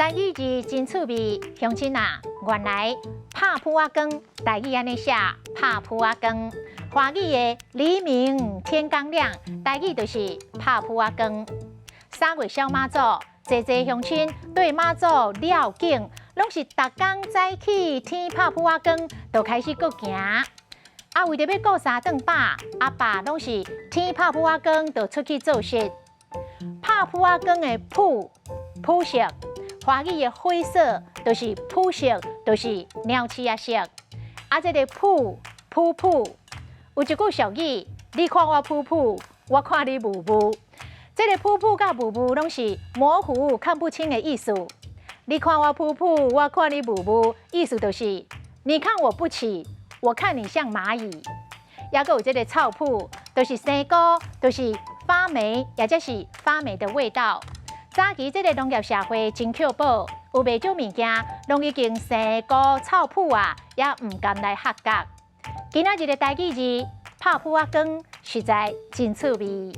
台语字真趣味，乡亲啊，原来拍扑仔光，台语安尼写拍扑仔光。华语的黎明天刚亮，台语就是拍扑仔光。3月小妈祖，侪乡亲对妈祖了解，拢是逐天早起天拍扑仔光，就开始搁行。为着要顾3顿饱，阿爸拢是天拍扑仔光就出去做事。拍扑仔光的扑色，华语的灰色就是扑色，就是鸟鼠仔色。这个扑，有一句俗语，你看我扑，我看你雾。这个扑甲雾拢是模糊看不清的意思。你看我扑，我看你雾，意思就是你看我不起，我看你像蚂蚁。还有这个臭扑，就是生菇，就是发霉，也就是发霉的味道。早期这个农业社会真刻薄，有袂少物件拢已经生菇、臭扑也唔甘来合格。今仔日的台语字拍扑仔光，实在真趣味。